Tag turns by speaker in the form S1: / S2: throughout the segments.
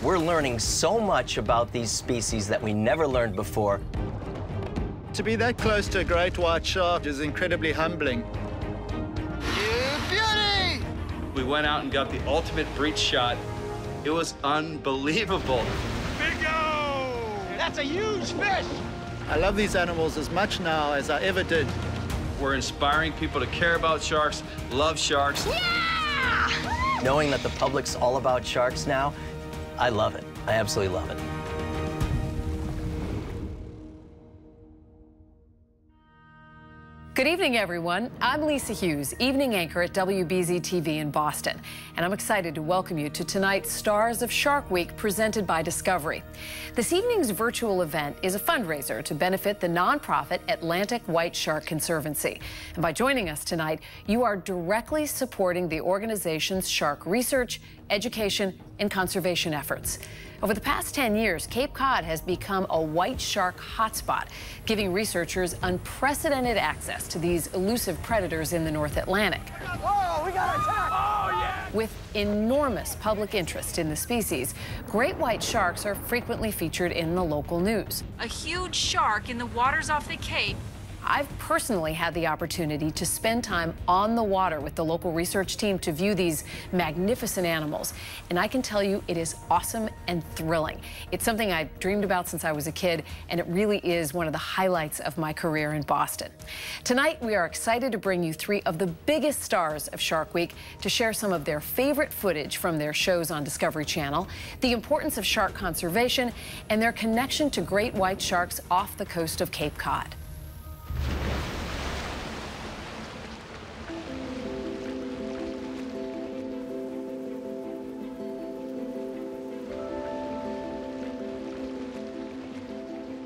S1: We're learning so much about these species that we never learned before.
S2: To be that close to a great white shark is incredibly humbling.
S3: You beauty!
S4: We went out and got the ultimate breach shot. It was unbelievable.
S3: Bingo! That's a huge fish!
S2: I love these animals as much now as I ever did.
S4: We're inspiring people to care about sharks, love sharks.
S3: Yeah!
S1: Knowing that the public's all about sharks now, I love it. I absolutely love it.
S5: Good evening, everyone. I'm Lisa Hughes, evening anchor at WBZ-TV in Boston, and I'm excited to welcome you to tonight's Stars of Shark Week presented by Discovery. This evening's virtual event is a fundraiser to benefit the nonprofit Atlantic White Shark Conservancy. And by joining us tonight, you are directly supporting the organization's shark research, education, and conservation efforts. Over the past 10 years, Cape Cod has become a white shark hotspot, giving researchers unprecedented access to these elusive predators in the North Atlantic.
S3: Oh, we got attacked! Oh, yeah!
S5: With enormous public interest in the species, great white sharks are frequently featured in the local news.
S6: A huge shark in the waters off the Cape.
S5: I've personally had the opportunity to spend time on the water with the local research team to view these magnificent animals. And I can tell you it is awesome and thrilling. It's something I dreamed about since I was a kid, and it really is one of the highlights of my career in Boston. Tonight, we are excited to bring you three of the biggest stars of Shark Week to share some of their favorite footage from their shows on Discovery Channel, the importance of shark conservation, and their connection to great white sharks off the coast of Cape Cod.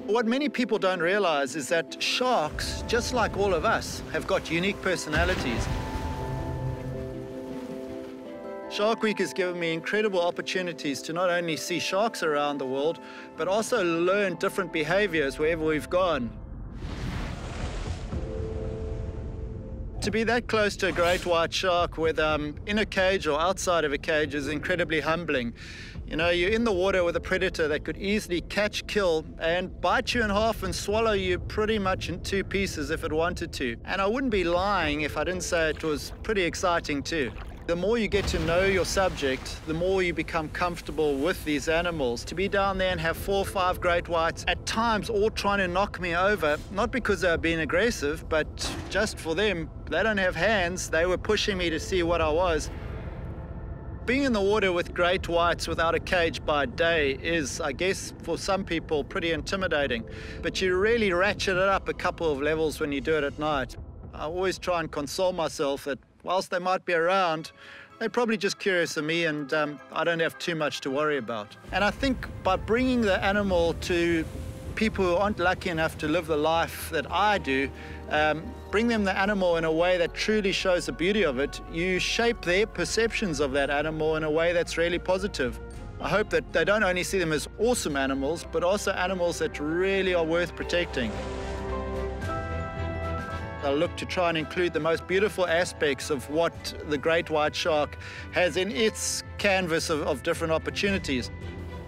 S2: What many people don't realize is that sharks, just like all of us, have got unique personalities. Shark Week has given me incredible opportunities to not only see sharks around the world, but also learn different behaviors wherever we've gone. To be that close to a great white shark, whether in a cage or outside of a cage, is incredibly humbling. You know, you're in the water with a predator that could easily catch, kill, and bite you in half and swallow you pretty much in two pieces if it wanted to. And I wouldn't be lying if I didn't say it was pretty exciting too. The more you get to know your subject, the more you become comfortable with these animals. To be down there and have 4 or 5 great whites, at times all trying to knock me over, not because they were being aggressive, but just for them. They don't have hands. They were pushing me to see what I was. Being in the water with great whites without a cage by day is, I guess, for some people, pretty intimidating. But you really ratchet it up a couple of levels when you do it at night. I always try and console myself that whilst they might be around, they're probably just curious of me, and I don't have too much to worry about. And I think by bringing the animal to people who aren't lucky enough to live the life that I do, bring them the animal in a way that truly shows the beauty of it, you shape their perceptions of that animal in a way that's really positive. I hope that they don't only see them as awesome animals, but also animals that really are worth protecting. I look to try and include the most beautiful aspects of what the great white shark has in its canvas of different opportunities.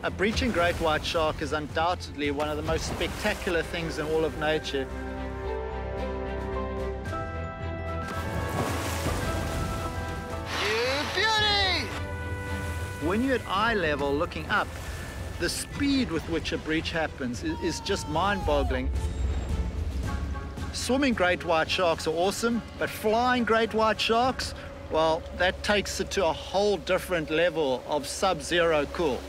S2: A breaching great white shark is undoubtedly one of the most spectacular things in all of nature.
S3: You beauty!
S2: When you're at eye level looking up, the speed with which a breach happens is just mind-boggling. Swimming great white sharks are awesome, but flying great white sharks, well, that takes it to a whole different level of sub-zero cool.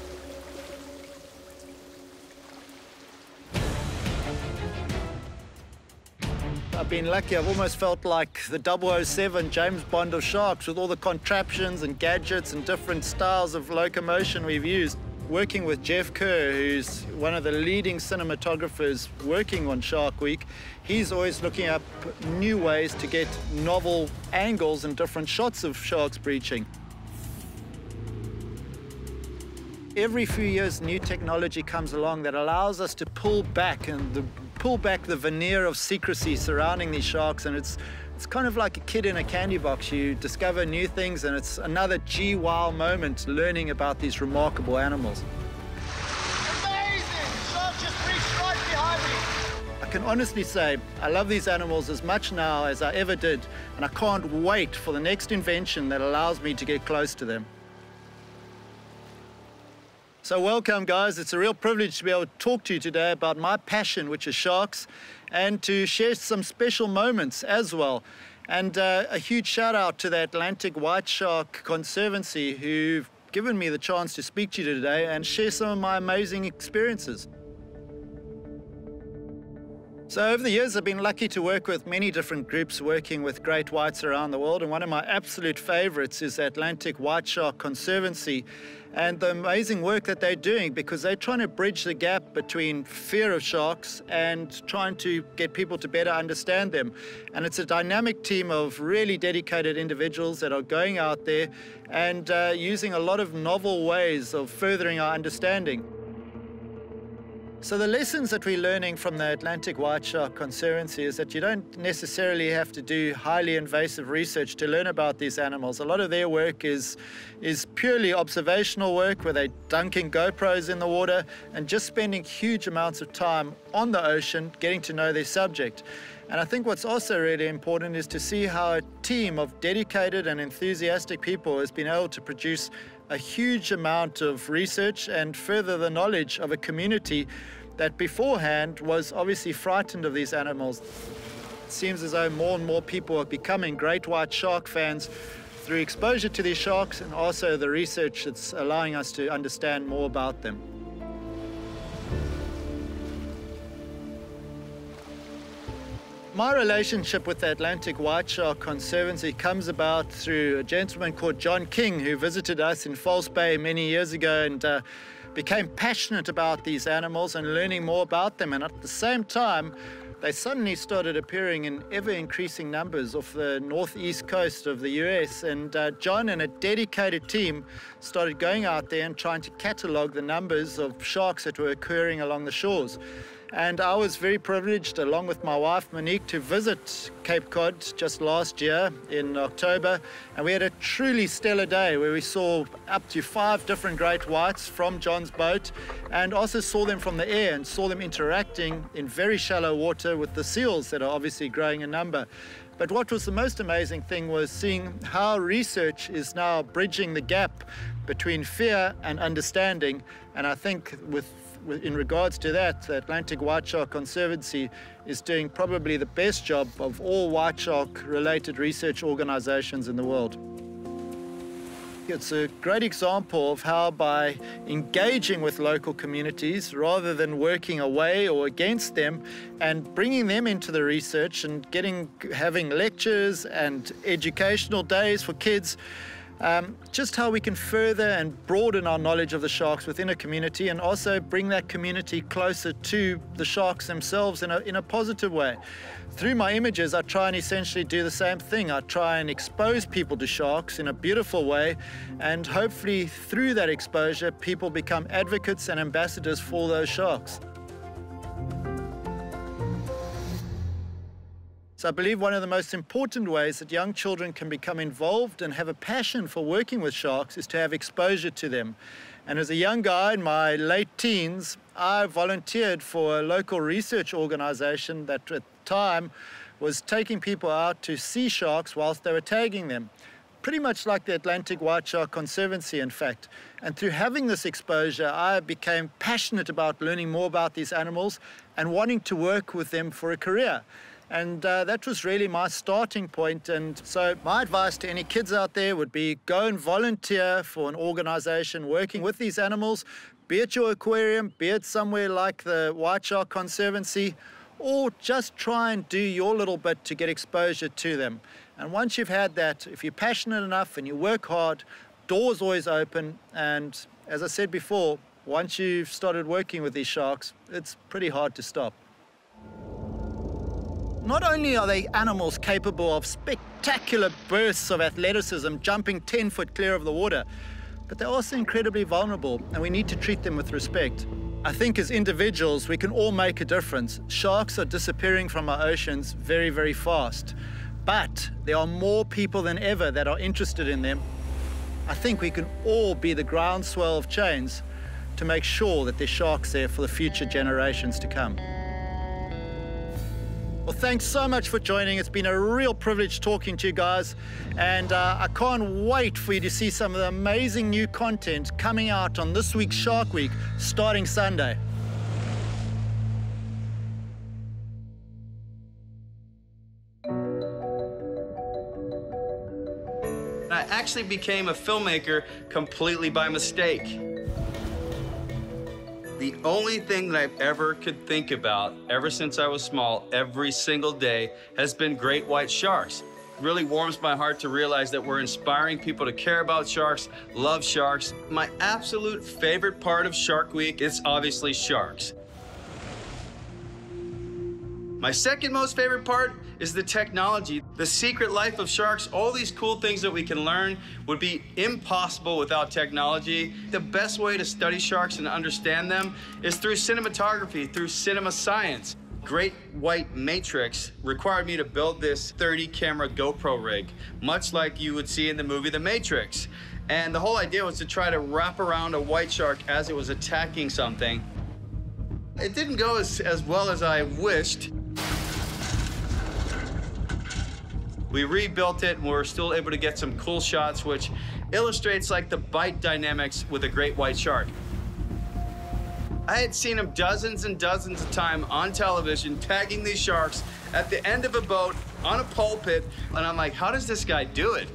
S2: I've been lucky. I've almost felt like the 007 James Bond of sharks with all the contraptions and gadgets and different styles of locomotion we've used. Working with Jeff Kerr, who's one of the leading cinematographers working on Shark Week, he's always looking up new ways to get novel angles and different shots of sharks breaching. Every few years, new technology comes along that allows us to pull back the veneer of secrecy surrounding these sharks, and it's kind of like a kid in a candy box. You discover new things, and it's another gee wow moment learning about these remarkable animals. I can honestly say I love these animals as much now as I ever did, and I can't wait for the next invention that allows me to get close to them. So welcome, guys. It's a real privilege to be able to talk to you today about my passion, which is sharks, and to share some special moments as well. And a huge shout out to the Atlantic White Shark Conservancy, who've given me the chance to speak to you today and share some of my amazing experiences. So over the years, I've been lucky to work with many different groups working with great whites around the world, and one of my absolute favorites is the Atlantic White Shark Conservancy and the amazing work that they're doing, because they're trying to bridge the gap between fear of sharks and trying to get people to better understand them. And it's a dynamic team of really dedicated individuals that are going out there and using a lot of novel ways of furthering our understanding. So the lessons that we're learning from the Atlantic White Shark Conservancy is that you don't necessarily have to do highly invasive research to learn about these animals. A lot of their work is purely observational work, where they're dunking GoPros in the water and just spending huge amounts of time on the ocean getting to know their subject. And I think what's also really important is to see how a team of dedicated and enthusiastic people has been able to produce a huge amount of research and further the knowledge of a community that beforehand was obviously frightened of these animals. It seems as though more and more people are becoming great white shark fans through exposure to these sharks, and also the research that's allowing us to understand more about them. My relationship with the Atlantic White Shark Conservancy comes about through a gentleman called John King, who visited us in False Bay many years ago and became passionate about these animals and learning more about them. And at the same time, they suddenly started appearing in ever-increasing numbers off the northeast coast of the US. And John and a dedicated team started going out there and trying to catalogue the numbers of sharks that were occurring along the shores. And I was very privileged, along with my wife Monique, to visit Cape Cod just last year in October. And we had a truly stellar day where we saw up to 5 different great whites from John's boat, and also saw them from the air and saw them interacting in very shallow water with the seals that are obviously growing in number. But what was the most amazing thing was seeing how research is now bridging the gap between fear and understanding. And I think in regards to that, the Atlantic White Shark Conservancy is doing probably the best job of all white shark related research organizations in the world. It's a great example of how, by engaging with local communities rather than working away or against them, and bringing them into the research and having lectures and educational days for kids, just how we can further and broaden our knowledge of the sharks within a community, and also bring that community closer to the sharks themselves in a positive way. Through my images, I try and essentially do the same thing. I try and expose people to sharks in a beautiful way, and hopefully through that exposure, people become advocates and ambassadors for those sharks. So I believe one of the most important ways that young children can become involved and have a passion for working with sharks is to have exposure to them. And as a young guy in my late teens, I volunteered for a local research organization that at the time was taking people out to see sharks whilst they were tagging them. Pretty much like the Atlantic White Shark Conservancy, in fact. And through having this exposure, I became passionate about learning more about these animals and wanting to work with them for a career. And that was really my starting point. And so my advice to any kids out there would be, go and volunteer for an organization working with these animals, be it your aquarium, be it somewhere like the White Shark Conservancy, or just try and do your little bit to get exposure to them. And once you've had that, if you're passionate enough and you work hard, doors always open. And as I said before, once you've started working with these sharks, it's pretty hard to stop. Not only are they animals capable of spectacular bursts of athleticism, jumping 10 foot clear of the water, but they're also incredibly vulnerable, and we need to treat them with respect. I think as individuals, we can all make a difference. Sharks are disappearing from our oceans very, very fast, but there are more people than ever that are interested in them. I think we can all be the groundswell of change to make sure that there's sharks there for the future generations to come. Well, thanks so much for joining. It's been a real privilege talking to you guys. And I can't wait for you to see some of the amazing new content coming out on this week's Shark Week, starting Sunday.
S4: I actually became a filmmaker completely by mistake. The only thing that I've ever could think about, ever since I was small, every single day, has been great white sharks. It really warms my heart to realize that we're inspiring people to care about sharks, love sharks. My absolute favorite part of Shark Week is obviously sharks. My second most favorite part is the technology, the secret life of sharks. All these cool things that we can learn would be impossible without technology. The best way to study sharks and understand them is through cinematography, through cinema science. Great White Matrix required me to build this 30-camera GoPro rig, much like you would see in the movie The Matrix. And the whole idea was to try to wrap around a white shark as it was attacking something. It didn't go as well as I wished. We rebuilt it, and we're still able to get some cool shots, which illustrates like the bite dynamics with a great white shark. I had seen him dozens and dozens of times on television tagging these sharks at the end of a boat on a pulpit, and I'm like, how does this guy do it?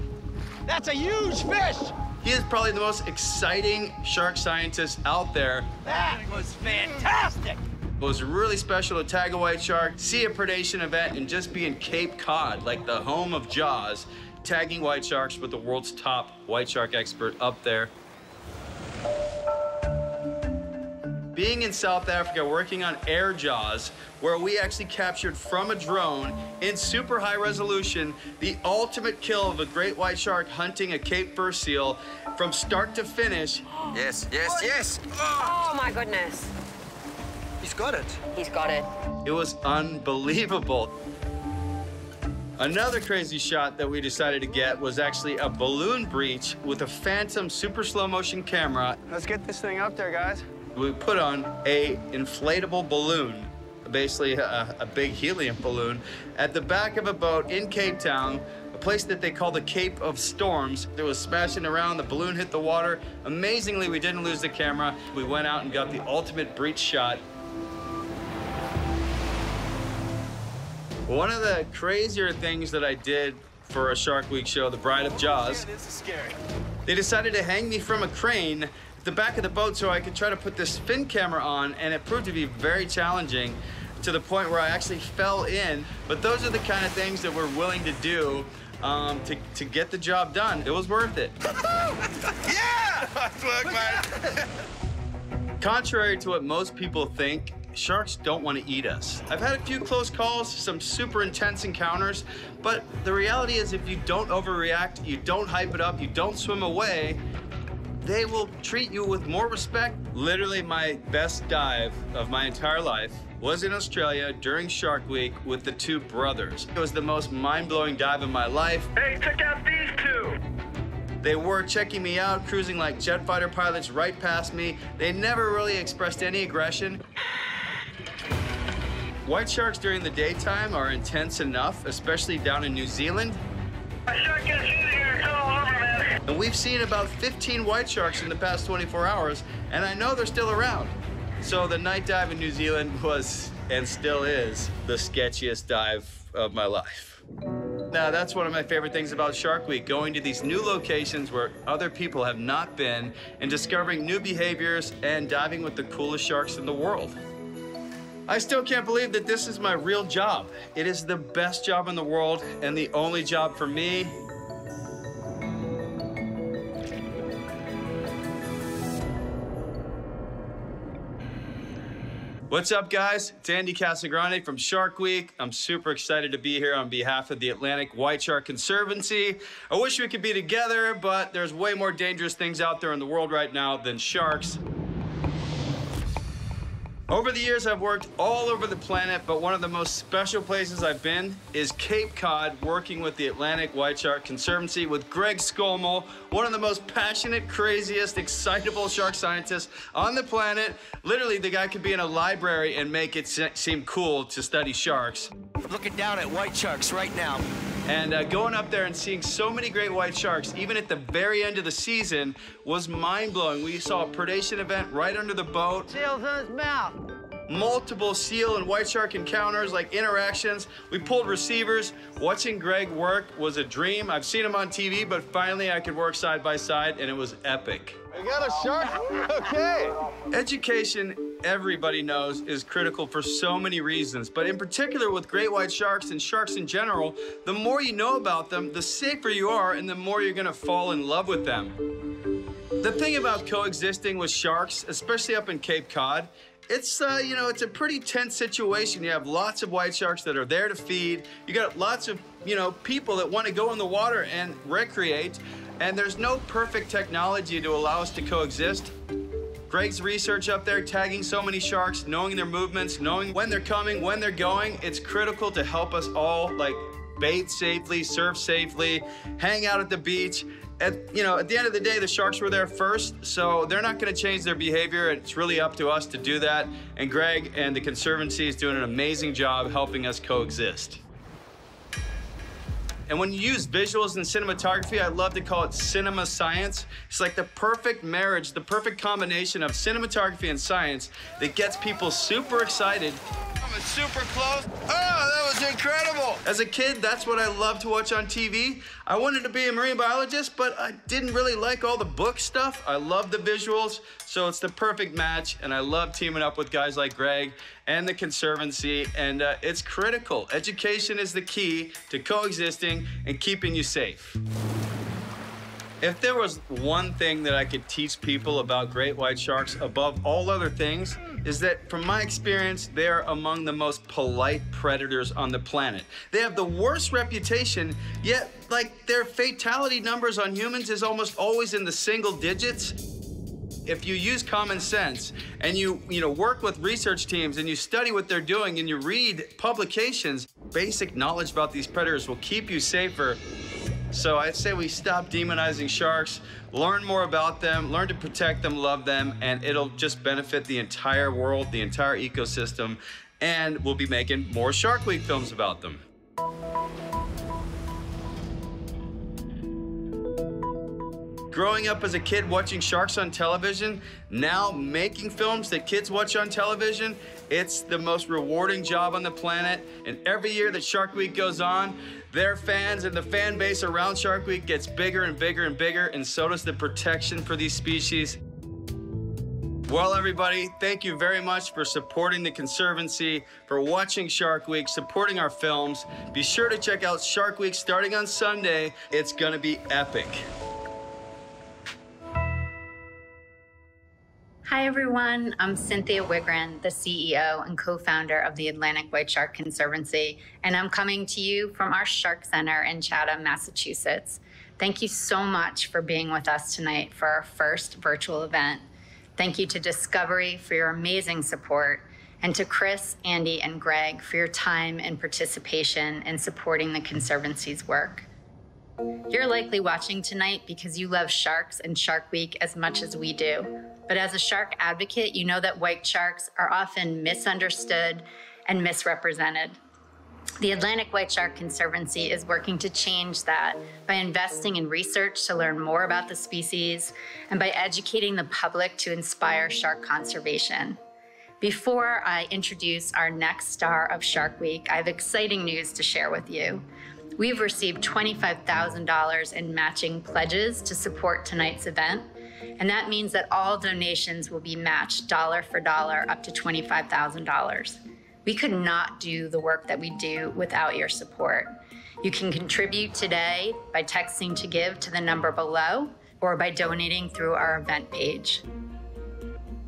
S3: That's a huge fish!
S4: He is probably the most exciting shark scientist out there.
S3: That was fantastic!
S4: It was really special to tag a white shark, see a predation event, and just be in Cape Cod, like the home of Jaws, tagging white sharks with the world's top white shark expert up there. Being in South Africa, working on air Jaws, where we actually captured from a drone in super high resolution the ultimate kill of a great white shark hunting a Cape fur seal from start to finish.
S7: Yes, yes, yes! Oh my goodness.
S1: He's got it.
S7: He's got it.
S4: It was unbelievable. Another crazy shot that we decided to get was actually a balloon breach with a Phantom super slow motion camera.
S3: Let's get this thing up there, guys.
S4: We put on a inflatable balloon, basically a big helium balloon, at the back of a boat in Cape Town, a place that they call the Cape of Storms. It was smashing around, the balloon hit the water. Amazingly, we didn't lose the camera. We went out and got the ultimate breach shot. One of the crazier things that I did for a Shark Week show, The Bride of Jaws,
S3: This is scary.
S4: they decided to hang me from a crane at the back of the boat so I could try to put this fin camera on, and it proved to be very challenging to the point where I actually fell in. But those are the kind of things that we're willing to do to get the job done. It was worth it.
S3: Yeah! Nice work, man.
S4: Contrary to what most people think, sharks don't want to eat us. I've had a few close calls, some super intense encounters, but the reality is if you don't overreact, you don't hype it up, you don't swim away, they will treat you with more respect. Literally my best dive of my entire life was in Australia during Shark Week with the two brothers. It was the most mind-blowing dive of my life.
S3: Hey, check out these two.
S4: They were checking me out, cruising like jet fighter pilots right past me. They never really expressed any aggression. White sharks during the daytime are intense enough, especially down in New Zealand.
S3: Shark gets easy here, it's all over, man.
S4: And we've seen about 15 white sharks in the past 24 hours, and I know they're still around. So the night dive in New Zealand was, and still is, the sketchiest dive of my life. Now, that's one of my favorite things about Shark Week, going to these new locations where other people have not been and discovering new behaviors and diving with the coolest sharks in the world. I still can't believe that this is my real job. It is the best job in the world and the only job for me. What's up, guys? It's Andy Casagrande from Shark Week. I'm super excited to be here on behalf of the Atlantic White Shark Conservancy. I wish we could be together, but there's way more dangerous things out there in the world right now than sharks. Over the years, I've worked all over the planet, but one of the most special places I've been is Cape Cod, working with the Atlantic White Shark Conservancy with Greg Skomal, one of the most passionate, craziest, excitable shark scientists on the planet. Literally, the guy could be in a library and make it seem cool to study sharks.
S1: Looking down at white sharks right now.
S4: And going up there and seeing so many great white sharks, even at the very end of the season, was mind-blowing. We saw a predation event right under the boat.
S3: Seals in his mouth.
S4: Multiple seal and white shark encounters, like interactions. We pulled receivers. Watching Greg work was a dream. I've seen him on TV, but finally I could work side by side, and it was epic.
S3: You got a shark? Okay.
S4: Education, everybody knows, is critical for so many reasons, but in particular with great white sharks and sharks in general, the more you know about them, the safer you are, and the more you're gonna fall in love with them. The thing about coexisting with sharks, especially up in Cape Cod, it's it's a pretty tense situation. You have lots of white sharks that are there to feed. You got lots of, people that want to go in the water and recreate, and there's no perfect technology to allow us to coexist. Greg's research up there, tagging so many sharks, knowing their movements, knowing when they're coming, when they're going, it's critical to help us all, like, bait safely, surf safely, hang out at the beach. At the end of the day, the sharks were there first, so they're not gonna change their behavior. It's really up to us to do that. And Greg and the Conservancy is doing an amazing job helping us coexist. And when you use visuals and cinematography, I love to call it cinema science. It's like the perfect marriage, the perfect combination of cinematography and science that gets people super excited.
S3: Coming super close. Oh, that was incredible.
S4: As a kid, that's what I loved to watch on TV. I wanted to be a marine biologist, but I didn't really like all the book stuff. I love the visuals, so it's the perfect match, and I love teaming up with guys like Greg and the Conservancy, and it's critical. Education is the key to coexisting and keeping you safe. If there was one thing that I could teach people about great white sharks above all other things, is that from my experience, they're among the most polite predators on the planet. They have the worst reputation, yet their fatality numbers on humans is almost always in the single digits. If you use common sense and you work with research teams and you study what they're doing and you read publications, basic knowledge about these predators will keep you safer. So I'd say we stop demonizing sharks, learn more about them, learn to protect them, love them, and it'll just benefit the entire world, the entire ecosystem, and we'll be making more Shark Week films about them. Growing up as a kid watching sharks on television, now making films that kids watch on television, it's the most rewarding job on the planet. And every year that Shark Week goes on, their fans and the fan base around Shark Week gets bigger and bigger and bigger, and so does the protection for these species. Well, everybody, thank you very much for supporting the Conservancy, for watching Shark Week, supporting our films. Be sure to check out Shark Week starting on Sunday. It's gonna be epic.
S8: Hi everyone, I'm Cynthia Wigren, the CEO and co-founder of the Atlantic White Shark Conservancy, and I'm coming to you from our Shark Center in Chatham, Massachusetts. Thank you so much for being with us tonight for our first virtual event. Thank you to Discovery for your amazing support, and to Chris, Andy, and Greg for your time and participation in supporting the Conservancy's work. You're likely watching tonight because you love sharks and Shark Week as much as we do. But as a shark advocate, you know that white sharks are often misunderstood and misrepresented. The Atlantic White Shark Conservancy is working to change that by investing in research to learn more about the species and by educating the public to inspire shark conservation. Before I introduce our next star of Shark Week, I have exciting news to share with you. We've received $25,000 in matching pledges to support tonight's event, and that means that all donations will be matched dollar for dollar up to $25,000. We could not do the work that we do without your support. You can contribute today by texting to give to the number below or by donating through our event page.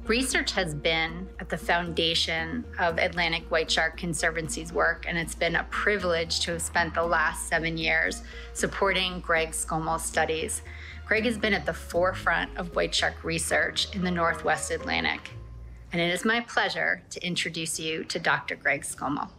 S8: Research has been at the foundation of Atlantic White Shark Conservancy's work, and it's been a privilege to have spent the last 7 years supporting Greg Skomal's studies. Greg has been at the forefront of white shark research in the Northwest Atlantic. And it is my pleasure to introduce you to Dr. Greg Skomal.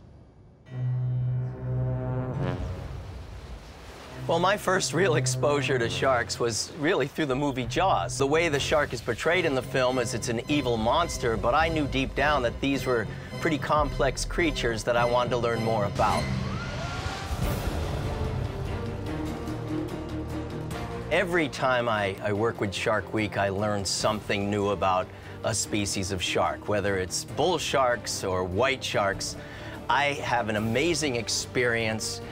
S1: Well, my first real exposure to sharks was really through the movie Jaws. The way the shark is portrayed in the film is it's an evil monster, but I knew deep down that these were pretty complex creatures that I wanted to learn more about. Every time I work with Shark Week, I learn something new about a species of shark, whether it's bull sharks or white sharks. I have an amazing experience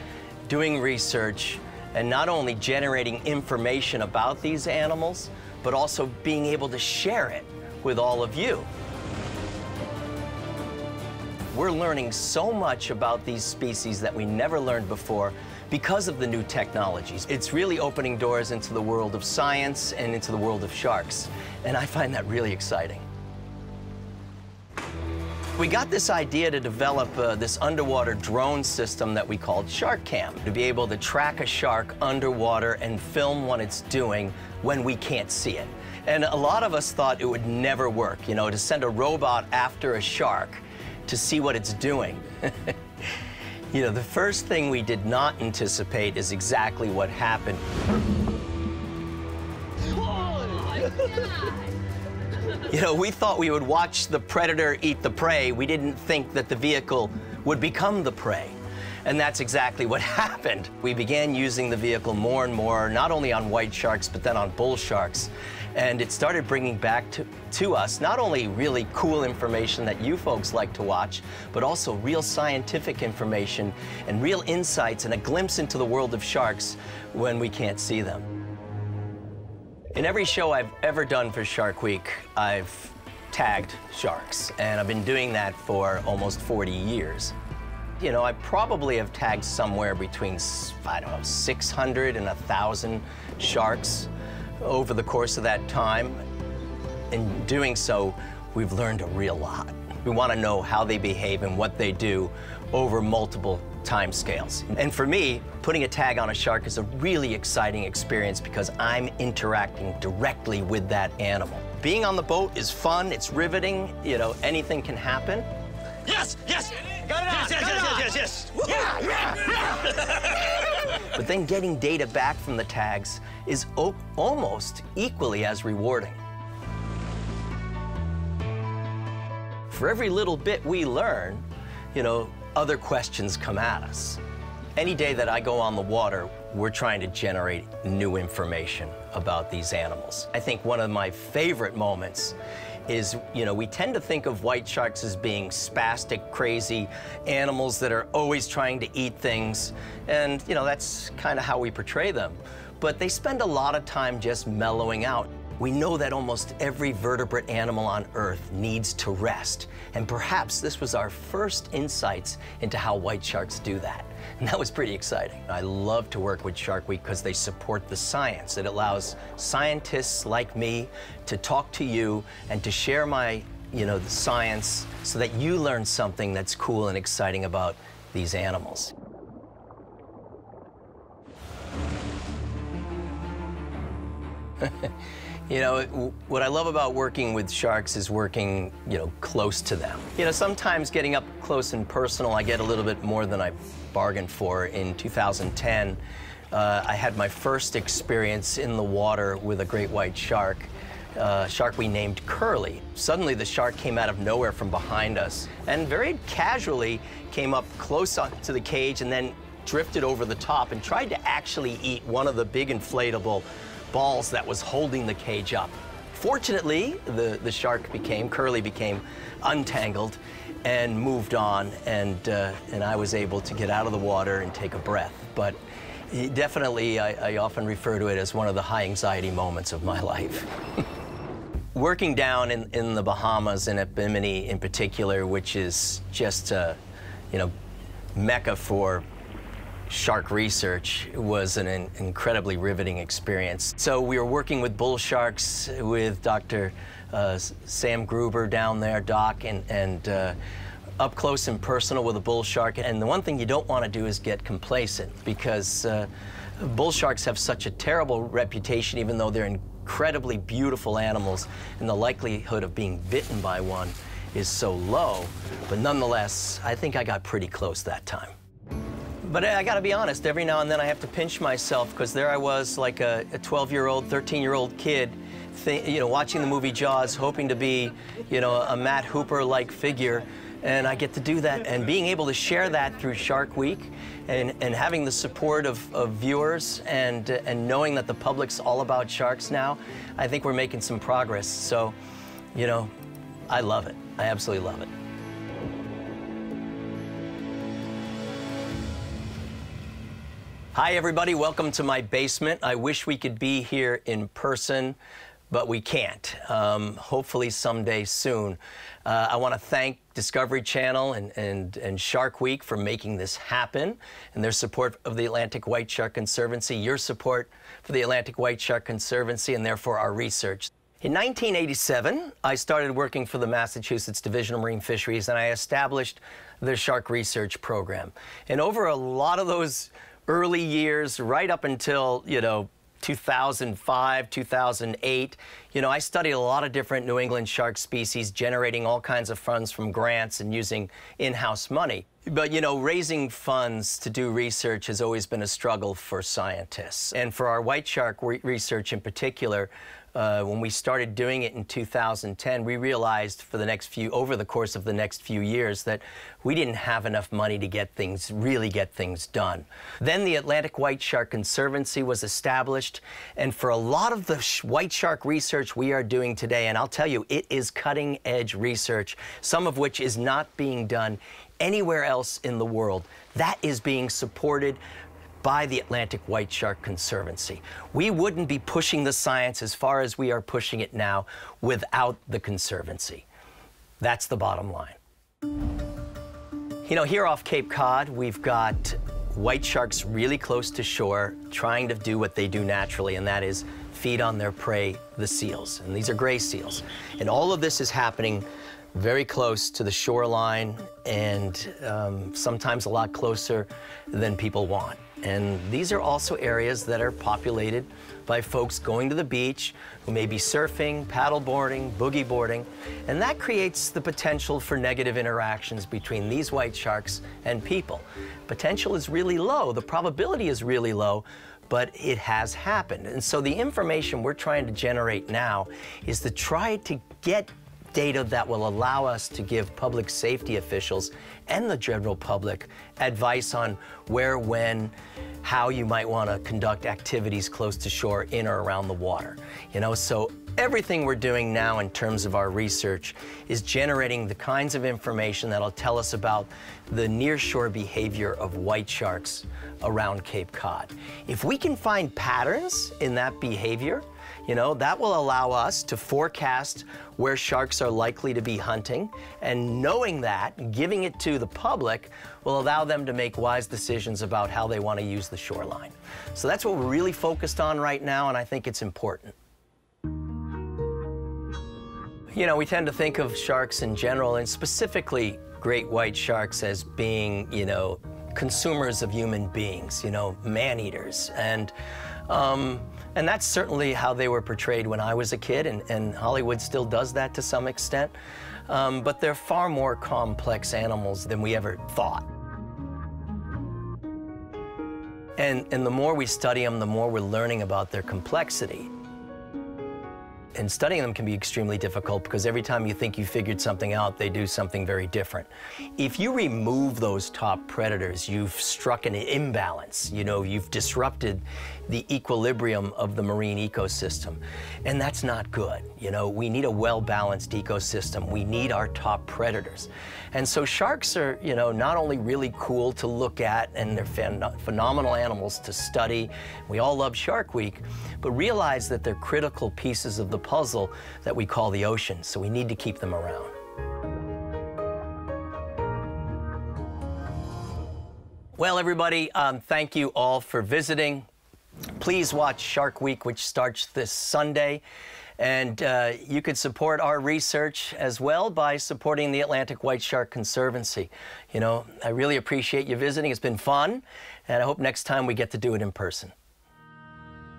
S1: doing research and not only generating information about these animals, but also being able to share it with all of you. We're learning so much about these species that we never learned before because of the new technologies. It's really opening doors into the world of science and into the world of sharks, and I find that really exciting. We got this idea to develop this underwater drone system that we called Shark Cam, to be able to track a shark underwater and film what it's doing when we can't see it. And a lot of us thought it would never work, you know, to send a robot after a shark to see what it's doing. You know, the first thing we did not anticipate is exactly what happened. You know, we thought we would watch the predator eat the prey. We didn't think that the vehicle would become the prey. And that's exactly what happened. We began using the vehicle more and more, not only on white sharks, but then on bull sharks. And it started bringing back to us not only really cool information that you folks like to watch, but also real scientific information and real insights and a glimpse into the world of sharks when we can't see them. In every show I've ever done for Shark Week, I've tagged sharks, and I've been doing that for almost 40 years. You know, I probably have tagged somewhere between, I don't know, 600 and 1,000 sharks over the course of that time. In doing so, we've learned a real lot. We want to know how they behave and what they do over multiple time scales. And for me, putting a tag on a shark is a really exciting experience because I'm interacting directly with that animal. Being on the boat is fun, it's riveting, you know, anything can happen.
S3: Yes, yes! Got it on! Yes.
S1: But then getting data back from the tags is almost equally as rewarding. For every little bit we learn, you know, other questions come at us. Any day that I go on the water, we're trying to generate new information about these animals. I think one of my favorite moments is, you know, we tend to think of white sharks as being spastic, crazy animals that are always trying to eat things. And, you know, that's kind of how we portray them. But they spend a lot of time just mellowing out. We know that almost every vertebrate animal on Earth needs to rest. And perhaps this was our first insights into how white sharks do that. And that was pretty exciting. I love to work with Shark Week because they support the science. It allows scientists like me to talk to you and to share my, you know, the science so that you learn something that's cool and exciting about these animals. You know, what I love about working with sharks is working, you know, close to them. You know, sometimes getting up close and personal, I get a little bit more than I bargained for. In 2010, I had my first experience in the water with a great white shark, shark we named Curly. Suddenly, the shark came out of nowhere from behind us and very casually came up close to the cage and then drifted over the top and tried to actually eat one of the big inflatable balls that was holding the cage up. Fortunately, the shark Curly became untangled and moved on, and I was able to get out of the water and take a breath. But definitely, I often refer to it as one of the high anxiety moments of my life. Working down in the Bahamas, in Bimini in particular, which is just a, you know, mecca for shark research, was an incredibly riveting experience. So we were working with bull sharks with Dr. Sam Gruber down there, Doc, and up close and personal with a bull shark. And the one thing you don't want to do is get complacent, because bull sharks have such a terrible reputation, even though they're incredibly beautiful animals, and the likelihood of being bitten by one is so low. But nonetheless, I think I got pretty close that time. But I gotta be honest, every now and then I have to pinch myself, because there I was, like a 12-year-old, 13-year-old kid, watching the movie Jaws, hoping to be, a Matt Hooper-like figure. And I get to do that, and being able to share that through Shark Week, and having the support of viewers, and knowing that the public's all about sharks now, I think we're making some progress. So, I love it. I absolutely love it. Hi, everybody. Welcome to my basement. I wish we could be here in person, but we can't. Hopefully someday soon. I want to thank Discovery Channel and Shark Week for making this happen, and their support of the Atlantic White Shark Conservancy, your support for the Atlantic White Shark Conservancy, and therefore our research. In 1987, I started working for the Massachusetts Division of Marine Fisheries, and I established the Shark Research Program. And over a lot of those early years, right up until, 2005, 2008, I studied a lot of different New England shark species, generating all kinds of funds from grants and using in-house money. But, raising funds to do research has always been a struggle for scientists. And for our white shark research in particular, when we started doing it in 2010, we realized over the course of the next few years that we didn't have enough money to really get things done. Then the Atlantic White Shark Conservancy was established, and for a lot of the white shark research we are doing today, and I'll tell you, it is cutting-edge research, some of which is not being done anywhere else in the world. That is being supported by the Atlantic White Shark Conservancy. We wouldn't be pushing the science as far as we are pushing it now without the Conservancy. That's the bottom line. Here off Cape Cod, we've got white sharks really close to shore, trying to do what they do naturally, and that is feed on their prey, the seals. And these are gray seals. And all of this is happening very close to the shoreline, and sometimes a lot closer than people want. And these are also areas that are populated by folks going to the beach who may be surfing, paddleboarding, boogie boarding, and that creates the potential for negative interactions between these white sharks and people. Potential is really low, the probability is really low, but it has happened. And so the information we're trying to generate now is to try to get data that will allow us to give public safety officials and the general public advice on where, when, how you might want to conduct activities close to shore in or around the water. So everything we're doing now in terms of our research is generating the kinds of information that'll tell us about the nearshore behavior of white sharks around Cape Cod. If we can find patterns in that behavior, that will allow us to forecast where sharks are likely to be hunting, and knowing that, giving it to the public, will allow them to make wise decisions about how they want to use the shoreline. So that's what we're really focused on right now, and I think it's important. We tend to think of sharks in general, and specifically great white sharks, as being, consumers of human beings, man-eaters. And that's certainly how they were portrayed when I was a kid, and Hollywood still does that to some extent. But they're far more complex animals than we ever thought. And the more we study them, the more we're learning about their complexity. And studying them can be extremely difficult, because every time you think you figured something out, they do something very different. If you remove those top predators, you've struck an imbalance. You've disrupted the equilibrium of the marine ecosystem. And that's not good. We need a well-balanced ecosystem. We need our top predators. And so sharks are, not only really cool to look at, and they're phenomenal animals to study. We all love Shark Week, but realize that they're critical pieces of the puzzle that we call the ocean, so we need to keep them around. Well, everybody, thank you all for visiting. Please watch Shark Week, which starts this Sunday. And you could support our research as well by supporting the Atlantic White Shark Conservancy. I really appreciate you visiting. It's been fun, and I hope next time we get to do it in person.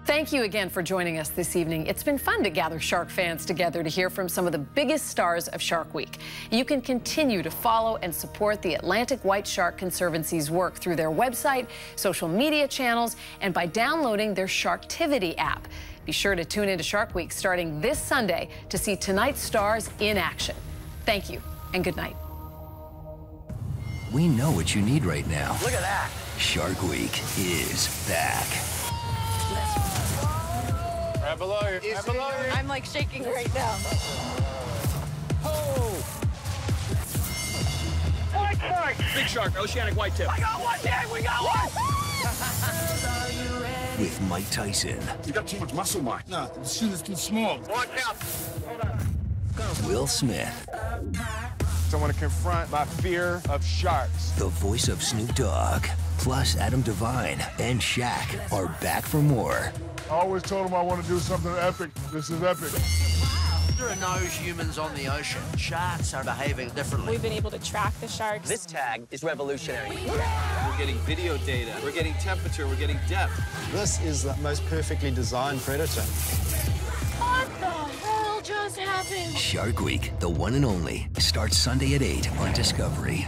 S5: Thank you again for joining us this evening. It's been fun to gather shark fans together to hear from some of the biggest stars of Shark Week. You can continue to follow and support the Atlantic White Shark Conservancy's work through their website, social media channels, and by downloading their Sharktivity app. Be sure to tune into Shark Week starting this Sunday to see tonight's stars in action. Thank you and good night.
S9: We know what you need right now.
S1: Look at that.
S9: Shark Week is back.
S3: Right below you. Right below you.
S7: I'm like shaking right now.
S3: Oh! White shark! Big shark, oceanic white tip. I got one, Dad! We got one!
S9: With Mike Tyson.
S3: You got too much muscle, Mike. No, the shit is too small. Watch out! Hold on.
S9: Will Smith.
S3: I want to confront my fear of sharks.
S9: The voice of Snoop Dogg. Plus Adam Devine and Shaq are back for more.
S10: I always told him I want to do something epic. This is epic.
S11: There are no humans on the ocean. Sharks are behaving differently.
S12: We've been able to track the sharks.
S1: This tag is revolutionary.
S4: We're getting video data. We're getting temperature. We're getting depth.
S2: This is the most perfectly designed predator.
S12: What the hell just happened?
S9: Shark Week, the one and only, starts Sunday at 8 on Discovery.